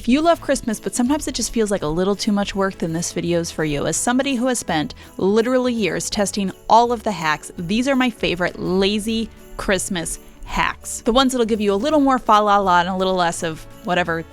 If you love Christmas, but sometimes it just feels like a little too much work, then this video is for you. As somebody who has spent literally years testing all of the hacks, these are my favorite lazy Christmas hacks. The ones that'll give you a little more fa la la and a little less of whatever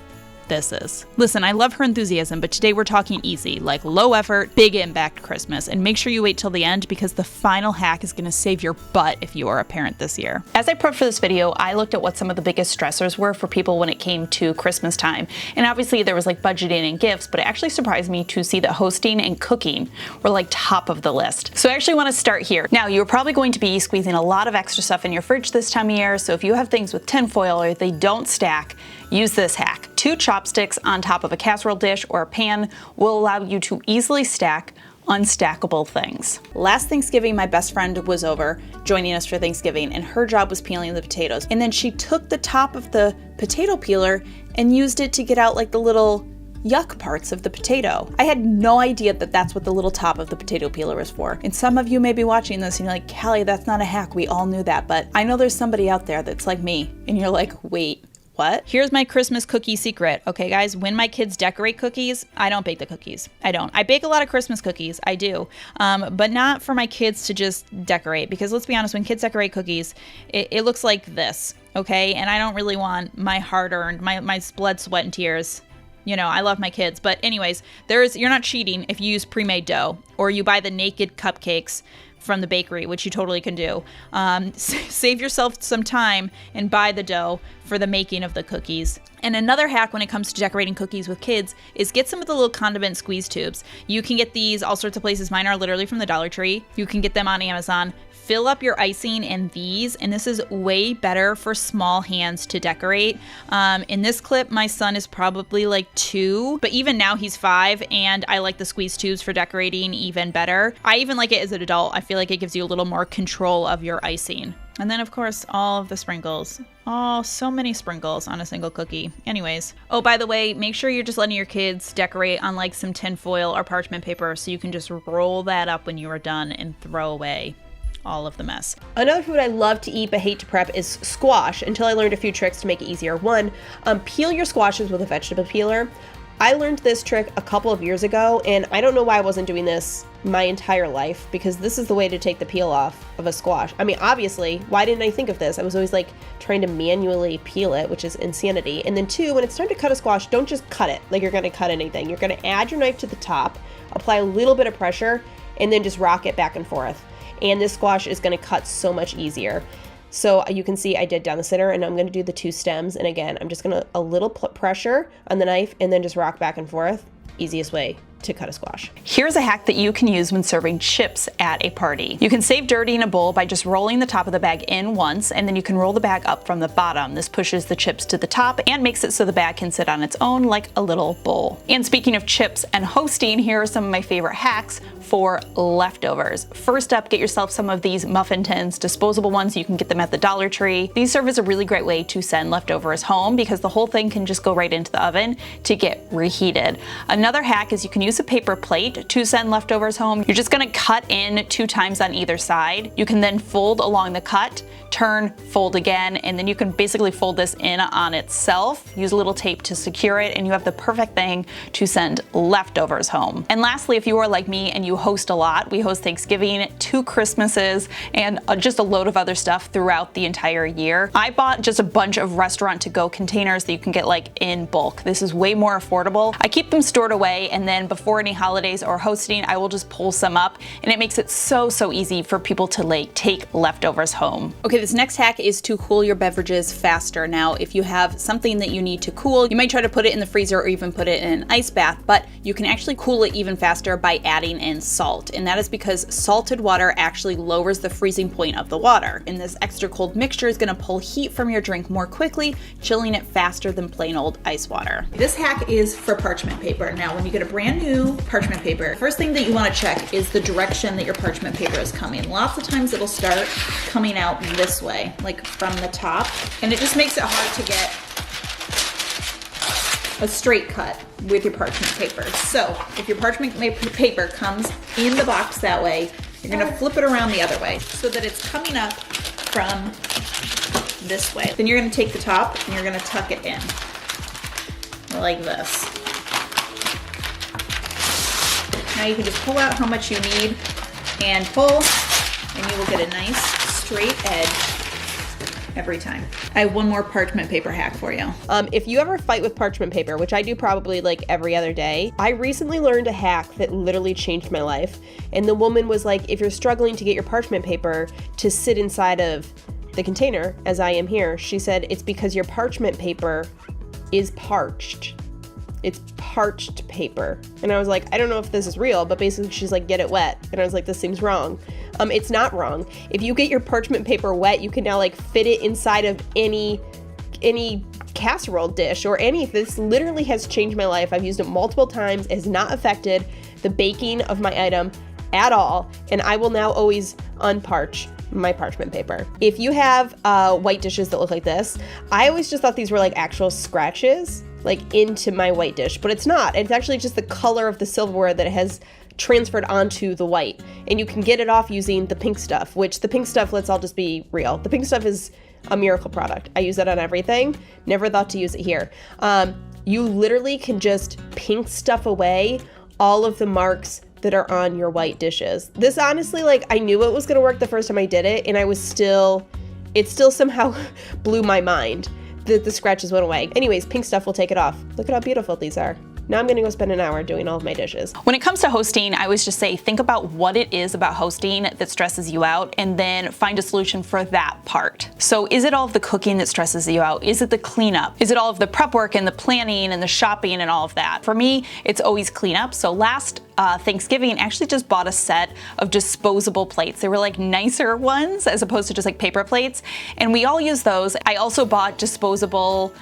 this is. Listen, I love her enthusiasm, but today we're talking easy, like low effort, big impact Christmas. And make sure you wait till the end because the final hack is gonna save your butt if you are a parent this year. As I prepped for this video, I looked at what some of the biggest stressors were for people when it came to Christmas time. And obviously there was like budgeting and gifts, but it actually surprised me to see that hosting and cooking were like top of the list. So I actually wanna start here. Now, you're probably going to be squeezing a lot of extra stuff in your fridge this time of year. So if you have things with tinfoil or they don't stack, use this hack. 2 chopsticks on top of a casserole dish or a pan will allow you to easily stack unstackable things. Last Thanksgiving, my best friend was over joining us for Thanksgiving, and her job was peeling the potatoes. And then she took the top of the potato peeler and used it to get out like the little yuck parts of the potato. I had no idea that that's what the little top of the potato peeler was for. And some of you may be watching this and you're like, Callie, that's not a hack. We all knew that. But I know there's somebody out there that's like me and you're like, wait, what? Here's my Christmas cookie secret. Okay, guys, when my kids decorate cookies, I don't bake the cookies. I don't. I bake a lot of Christmas cookies. I do. But not for my kids to just decorate, because let's be honest, when kids decorate cookies, it looks like this, okay? And I don't really want my hard-earned, my blood, sweat, and tears. You know, I love my kids. But anyways, you're not cheating if you use pre-made dough or you buy the naked cupcakes from the bakery, which you totally can do. Save yourself some time and buy the dough for the making of the cookies. And another hack when it comes to decorating cookies with kids is get some of the little condiment squeeze tubes. You can get these all sorts of places. Mine are literally from the Dollar Tree. You can get them on Amazon. Fill up your icing in these, and this is way better for small hands to decorate. In this clip, my son is probably like 2, but even now he's 5, and I like the squeeze tubes for decorating even better. I even like it as an adult. I feel like it gives you a little more control of your icing. And then, of course, all of the sprinkles. Oh, so many sprinkles on a single cookie. Anyways. Oh, by the way, make sure you're just letting your kids decorate on like some tin foil or parchment paper so you can just roll that up when you are done and throw away all of the mess. Another food I love to eat but hate to prep is squash, until I learned a few tricks to make it easier. One, peel your squashes with a vegetable peeler. I learned this trick a couple of years ago, and I don't know why I wasn't doing this my entire life, because this is the way to take the peel off of a squash. I mean, obviously, why didn't I think of this? I was always like trying to manually peel it, which is insanity. And then 2, when it's time to cut a squash, don't just cut it like you're gonna cut anything. You're gonna add your knife to the top, apply a little bit of pressure, and then just rock it back and forth. And this squash is gonna cut so much easier. So you can see I did down the center, and I'm gonna do the 2 stems. And again, I'm just gonna a little pressure on the knife and then just rock back and forth. Easiest way to cut a squash. Here's a hack that you can use when serving chips at a party. You can save dirty in a bowl by just rolling the top of the bag in once, and then you can roll the bag up from the bottom. This pushes the chips to the top and makes it so the bag can sit on its own like a little bowl. And speaking of chips and hosting, here are some of my favorite hacks for leftovers. First up, get yourself some of these muffin tins, disposable ones. You can get them at the Dollar Tree. These serve as a really great way to send leftovers home because the whole thing can just go right into the oven to get reheated. Another hack is you can use a paper plate to send leftovers home. You're just gonna cut in 2 times on either side. You can then fold along the cut, turn, fold again, and then you can basically fold this in on itself. Use a little tape to secure it, and you have the perfect thing to send leftovers home. And lastly, if you are like me and you host a lot, we host Thanksgiving, 2 Christmases, and just a load of other stuff throughout the entire year. I bought just a bunch of restaurant to-go containers that you can get like in bulk. This is way more affordable. I keep them stored away, and then before any holidays or hosting, I will just pull some up, and it makes it so easy for people to like take leftovers home. Okay, this next hack is to cool your beverages faster. Now, if you have something that you need to cool, you might try to put it in the freezer or even put it in an ice bath, but you can actually cool it even faster by adding in salt. And that is because salted water actually lowers the freezing point of the water. And this extra cold mixture is gonna pull heat from your drink more quickly, chilling it faster than plain old ice water. This hack is for parchment paper. Now, when you get a brand new parchment paper, first thing that you wanna check is the direction that your parchment paper is coming. Lots of times it'll start coming out this way, like from the top, and it just makes it hard to get a straight cut with your parchment paper. So if your parchment paper comes in the box that way, you're gonna flip it around the other way so that it's coming up from this way. Then you're gonna take the top and you're gonna tuck it in, like this. Now you can just pull out how much you need and pull, and you will get a nice straight edge every time. I have one more parchment paper hack for you. If you ever fight with parchment paper, which I do probably like every other day, I recently learned a hack that literally changed my life. And the woman was like, if you're struggling to get your parchment paper to sit inside of the container, as I am here, she said, it's because your parchment paper is parched. It's parched paper. And I was like, I don't know if this is real, but basically she's like, get it wet. And I was like, this seems wrong. It's not wrong. If you get your parchment paper wet, you can now like fit it inside of any casserole dish or any. This literally has changed my life. I've used it multiple times. It has not affected the baking of my item at all. And I will now always unparch my parchment paper. If you have white dishes that look like this, I always just thought these were like actual scratches like into my white dish, but it's not. It's actually just the color of the silverware that has transferred onto the white, and you can get it off using the pink stuff, which the pink stuff, let's all just be real, the pink stuff is a miracle product. I use that on everything. Never thought to use it here. You literally can just pink stuff away all of the marks that are on your white dishes. This honestly, like, I knew it was gonna work the first time I did it, and it still somehow blew my mind that the scratches went away. Anyways, pink stuff will take it off. Look at how beautiful these are. Now I'm gonna go spend an hour doing all of my dishes. When it comes to hosting, I always just say, think about what it is about hosting that stresses you out, and then find a solution for that part. So is it all of the cooking that stresses you out? Is it the cleanup? Is it all of the prep work and the planning and the shopping and all of that? For me, it's always cleanup. So last Thanksgiving, I actually just bought a set of disposable plates. They were like nicer ones as opposed to just like paper plates. And we all use those. I also bought disposable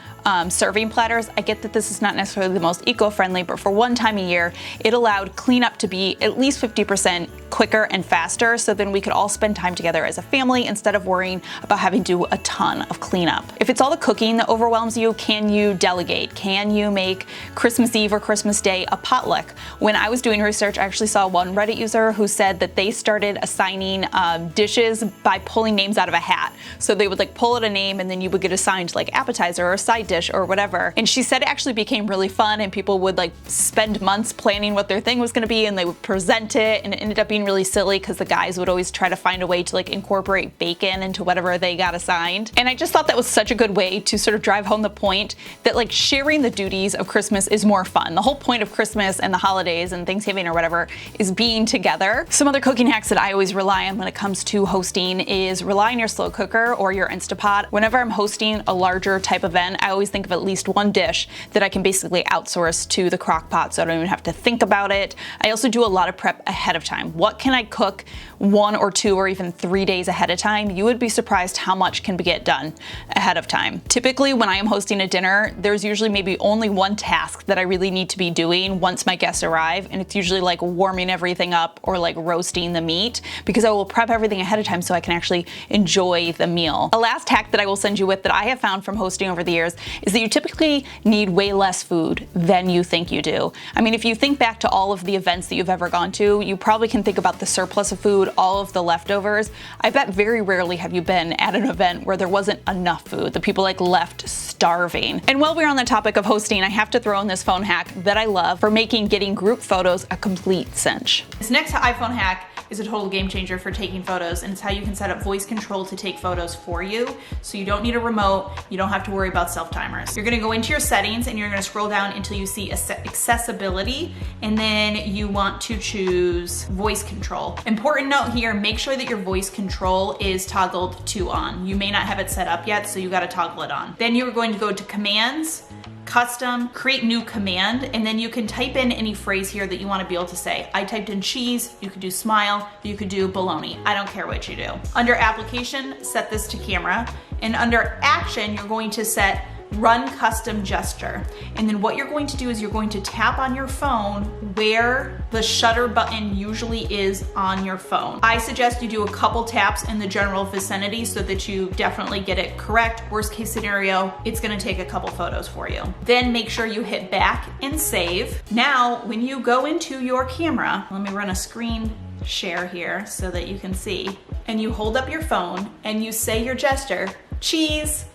serving platters. I get that this is not necessarily the most eco-friendly, but for one time a year, it allowed cleanup to be at least 50% quicker and faster, so then we could all spend time together as a family instead of worrying about having to do a ton of cleanup. If it's all the cooking that overwhelms you, can you delegate? Can you make Christmas Eve or Christmas Day a potluck? When I was doing research, I actually saw one Reddit user who said that they started assigning dishes by pulling names out of a hat. So they would like pull out a name, and then you would get assigned like appetizer or side dish or whatever. And she said it actually became really fun, and people would like spend months planning what their thing was gonna be, and they would present it, and it ended up being really silly because the guys would always try to find a way to like incorporate bacon into whatever they got assigned. And I just thought that was such a good way to sort of drive home the point that like sharing the duties of Christmas is more fun. The whole point of Christmas and the holidays and Thanksgiving or whatever is being together. Some other cooking hacks that I always rely on when it comes to hosting is rely on your slow cooker or your Instapot. Whenever I'm hosting a larger type event, I always think of at least one dish that I can basically outsource to the crock pot so I don't even have to think about it. I also do a lot of prep ahead of time. What can I cook 1 or 2 or even 3 days ahead of time? You would be surprised how much can get done ahead of time. Typically, when I am hosting a dinner, there's usually maybe only one task that I really need to be doing once my guests arrive, and it's usually like warming everything up or like roasting the meat, because I will prep everything ahead of time so I can actually enjoy the meal. A last hack that I will send you with that I have found from hosting over the years is that you typically need way less food than you think you do. I mean, if you think back to all of the events that you've ever gone to, you probably can think about the surplus of food, all of the leftovers. I bet very rarely have you been at an event where there wasn't enough food, the people like left starving. And while we're on the topic of hosting, I have to throw in this phone hack that I love for making getting group photos a complete cinch. This next iPhone hack is a total game changer for taking photos, and it's how you can set up voice control to take photos for you, so you don't need a remote, you don't have to worry about self-timers. You're gonna go into your settings and you're gonna scroll down until you see accessibility, and then you want to choose voice control. Important note here, make sure that your voice control is toggled to on. You may not have it set up yet, so you gotta toggle it on. Then you're going to go to commands, custom, create new command, and then you can type in any phrase here that you want to be able to say. I typed in cheese, you could do smile, you could do bologna. I don't care what you do. Under application, set this to camera, and under action, you're going to set run custom gesture. And then what you're going to do is you're going to tap on your phone where the shutter button usually is on your phone. I suggest you do a couple taps in the general vicinity so that you definitely get it correct. Worst case scenario, it's gonna take a couple photos for you. Then make sure you hit back and save. Now, when you go into your camera, let me run a screen share here so that you can see, and you hold up your phone and you say your gesture, cheese.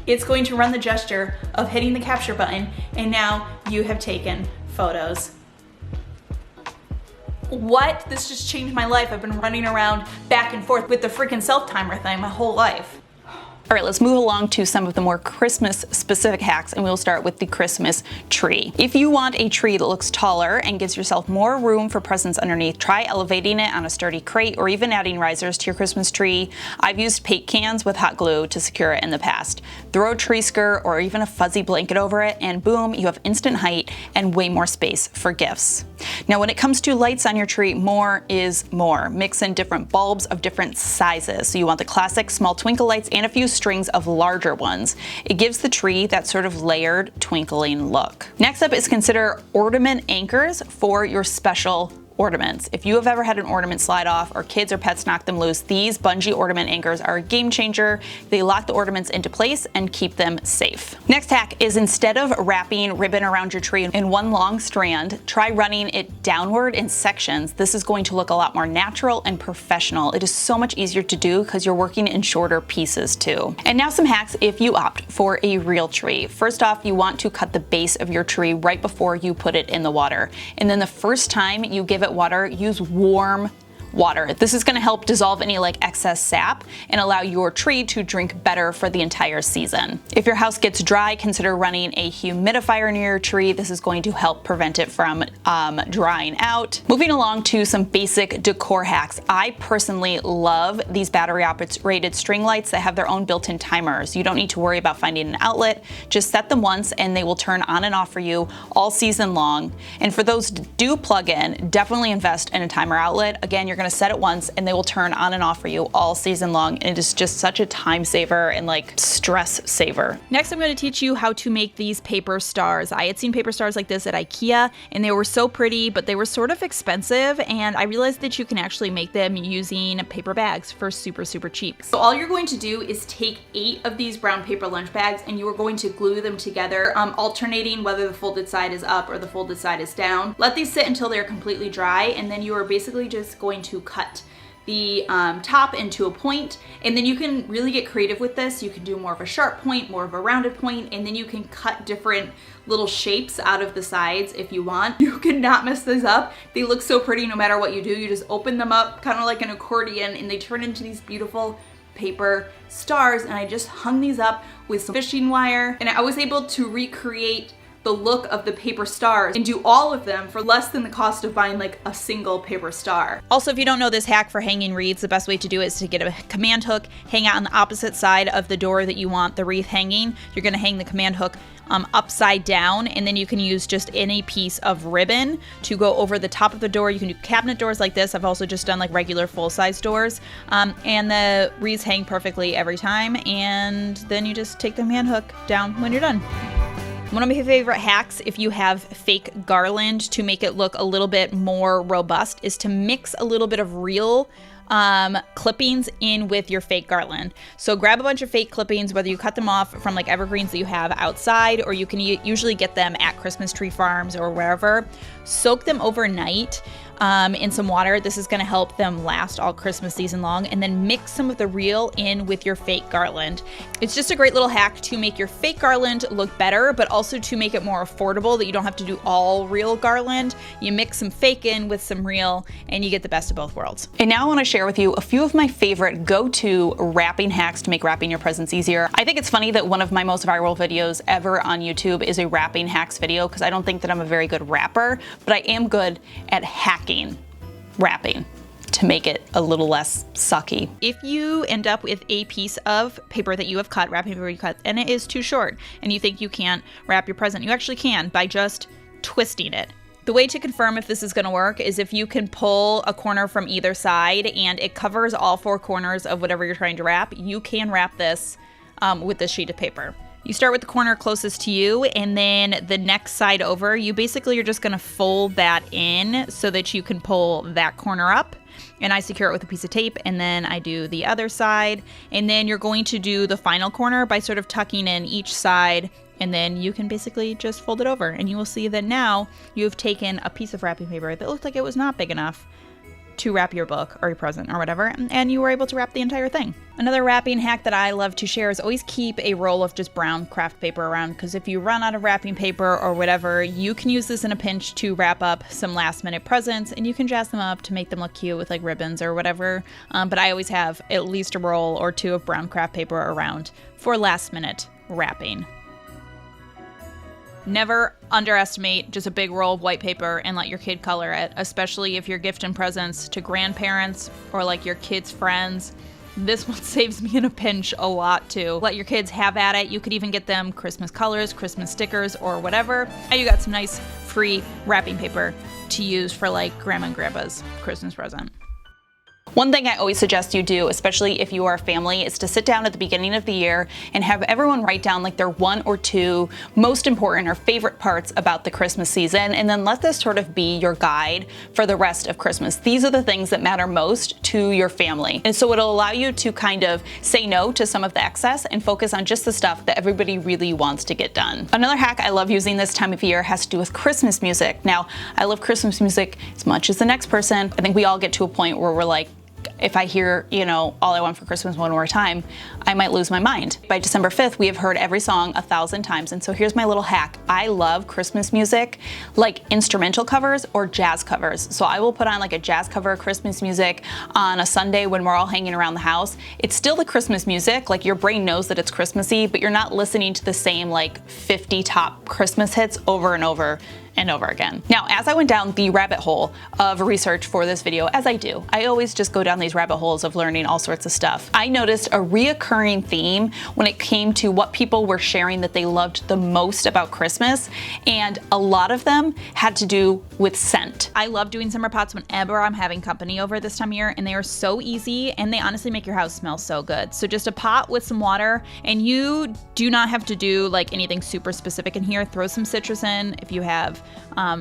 it's going to run the gesture of hitting the capture button, and now you have taken photos. What? This just changed my life. I've been running around back and forth with the freaking self-timer thing my whole life. All right, let's move along to some of the more Christmas specific hacks, and we'll start with the Christmas tree. If you want a tree that looks taller and gives yourself more room for presents underneath, try elevating it on a sturdy crate or even adding risers to your Christmas tree. I've used paint cans with hot glue to secure it in the past. Throw a tree skirt or even a fuzzy blanket over it, and boom, you have instant height and way more space for gifts. Now, when it comes to lights on your tree, more is more. Mix in different bulbs of different sizes. So you want the classic small twinkle lights and a few strings of larger ones. It gives the tree that sort of layered, twinkling look. Next up is consider ornament anchors for your special ornaments. If you have ever had an ornament slide off or kids or pets knock them loose, these bungee ornament anchors are a game changer. They lock the ornaments into place and keep them safe. Next hack is, instead of wrapping ribbon around your tree in one long strand, try running it downward in sections. This is going to look a lot more natural and professional. It is so much easier to do because you're working in shorter pieces too. And now some hacks if you opt for a real tree. First off, you want to cut the base of your tree right before you put it in the water. And then the first time you give it water, use warm water. This is going to help dissolve any excess sap and allow your tree to drink better for the entire season. If your house gets dry, consider running a humidifier near your tree. This is going to help prevent it from drying out. Moving along to some basic decor hacks. I personally love these battery operated string lights that have their own built-in timers. You don't need to worry about finding an outlet. Just set them once and they will turn on and off for you all season long. And for those that do plug in, definitely invest in a timer outlet. Again, you're going to set it once and they will turn on and off for you all season long. And it is just such a time saver and stress saver. Next, I'm going to teach you how to make these paper stars. I had seen paper stars like this at IKEA and they were so pretty, but they were sort of expensive. And I realized that you can actually make them using paper bags for super, super cheap. So all you're going to do is take 8 of these brown paper lunch bags and you are going to glue them together, alternating whether the folded side is up or the folded side is down. Let these sit until they're completely dry, and then you are basically just going to cut the top into a point, and then you can really get creative with this. You can do more of a sharp point, more of a rounded point, and then you can cut different little shapes out of the sides if you want. You cannot mess this up. They look so pretty no matter what you do. You just open them up kind of like an accordion and they turn into these beautiful paper stars. And I just hung these up with some fishing wire, and I was able to recreate the look of the paper stars and do all of them for less than the cost of buying a single paper star. Also, if you don't know this hack for hanging wreaths, the best way to do it is to get a command hook, hang out on the opposite side of the door that you want the wreath hanging. You're gonna hang the command hook upside down, and then you can use just any piece of ribbon to go over the top of the door. You can do cabinet doors like this. I've also just done regular full-size doors, and the wreaths hang perfectly every time, and then you just take the command hook down when you're done. One of my favorite hacks, if you have fake garland to make it look a little bit more robust, is to mix a little bit of real clippings in with your fake garland. So grab a bunch of fake clippings, whether you cut them off from evergreens that you have outside, or you can usually get them at Christmas tree farms or wherever. Soak them overnight in some water. This is going to help them last all Christmas season long, and then mix some of the real in with your fake garland. It's just a great little hack to make your fake garland look better, but also to make it more affordable, that you don't have to do all real garland. You mix some fake in with some real and you get the best of both worlds. And now I want to share with you a few of my favorite go-to wrapping hacks to make wrapping your presents easier. I think it's funny that one of my most viral videos ever on YouTube is a wrapping hacks video, because I don't think that I'm a very good wrapper, but I am good at hacking wrapping to make it a little less sucky. If you end up with a piece of paper that you have cut, wrapping paper you cut, and it is too short, and you think you can't wrap your present, you actually can by just twisting it. The way to confirm if this is going to work is if you can pull a corner from either side and it covers all 4 corners of whatever you're trying to wrap, you can wrap this with this sheet of paper. You start with the corner closest to you, and then the next side over, you basically are just going to fold that in so that you can pull that corner up. And I secure it with a piece of tape, and then I do the other side. And then you're going to do the final corner by sort of tucking in each side, and then you can basically just fold it over. And you will see that now you've taken a piece of wrapping paper that looked like it was not big enough, to wrap your book or your present or whatever, and you were able to wrap the entire thing. Another wrapping hack that I love to share is always keep a roll of just brown craft paper around, because if you run out of wrapping paper or whatever, you can use this in a pinch to wrap up some last minute presents, and you can jazz them up to make them look cute with like ribbons or whatever. But I always have at least a roll or two of brown craft paper around for last minute wrapping. Never underestimate just a big roll of white paper and let your kid color it, especially if you're gifting presents to grandparents or like your kids' friends. This one saves me in a pinch a lot too. Let your kids have at it. You could even get them Christmas colors, Christmas stickers, or whatever. And you got some nice free wrapping paper to use for like grandma and grandpa's Christmas present. One thing I always suggest you do, especially if you are a family, is to sit down at the beginning of the year and have everyone write down like their 1 or 2 most important or favorite parts about the Christmas season, and then let this sort of be your guide for the rest of Christmas. These are the things that matter most to your family. And so it'll allow you to kind of say no to some of the excess and focus on just the stuff that everybody really wants to get done. Another hack I love using this time of year has to do with Christmas music. Now, I love Christmas music as much as the next person. I think we all get to a point where we're like, if I hear, All I Want for Christmas one more time, I might lose my mind. By December 5th, we have heard every song 1,000 times. And so here's my little hack. I love Christmas music, like instrumental covers or jazz covers. So I will put on like a jazz cover of Christmas music on a Sunday when we're all hanging around the house. It's still the Christmas music, like your brain knows that it's Christmassy, but you're not listening to the same like 50 top Christmas hits over and over and over again. Now, as I went down the rabbit hole of research for this video, as I do, I always just go down these rabbit holes of learning all sorts of stuff. I noticed a reoccurring theme when it came to what people were sharing that they loved the most about Christmas, and a lot of them had to do with scent. I love doing summer pots whenever I'm having company over this time of year, and they are so easy, and they honestly make your house smell so good. So just a pot with some water, and you do not have to do like anything super specific in here. Throw some citrus in if you have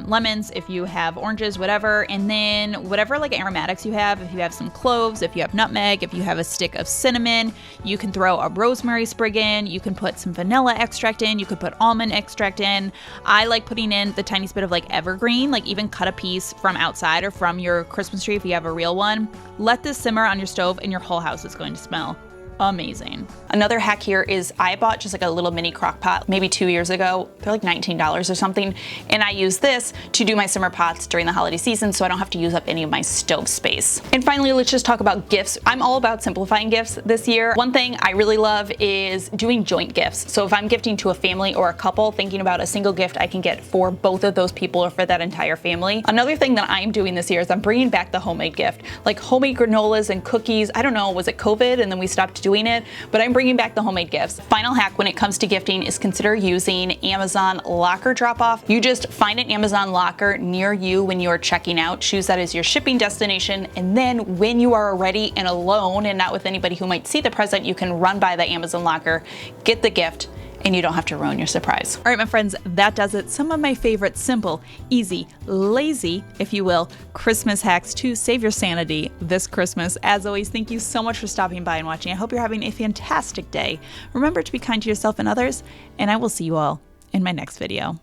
lemons, if you have oranges, whatever, and then whatever like aromatics you have. If you have some cloves, if you have nutmeg, if you have a stick of cinnamon, you can throw a rosemary sprig in, you can put some vanilla extract in, you could put almond extract in. I like putting in the tiniest bit of like evergreen, like even cut a piece from outside or from your Christmas tree if you have a real one. Let this simmer on your stove and your whole house is going to smell amazing. Another hack here is I bought just like a little mini crock pot maybe 2 years ago. They're like $19 or something. And I use this to do my summer pots during the holiday season so I don't have to use up any of my stove space. And finally, let's just talk about gifts. I'm all about simplifying gifts this year. One thing I really love is doing joint gifts. So if I'm gifting to a family or a couple, thinking about a single gift I can get for both of those people or for that entire family. Another thing that I'm doing this year is I'm bringing back the homemade gift, like homemade granolas and cookies. I don't know, was it COVID and then we stopped doing it, but I'm bringing back the homemade gifts. Final hack when it comes to gifting is consider using Amazon locker drop-off. You just find an Amazon locker near you when you are checking out, choose that as your shipping destination, and then when you are ready and alone and not with anybody who might see the present, you can run by the Amazon locker, get the gift, and you don't have to ruin your surprise. All right, my friends, that does it. Some of my favorite simple, easy, lazy, if you will, Christmas hacks to save your sanity this Christmas. As always, thank you so much for stopping by and watching. I hope you're having a fantastic day. Remember to be kind to yourself and others, and I will see you all in my next video.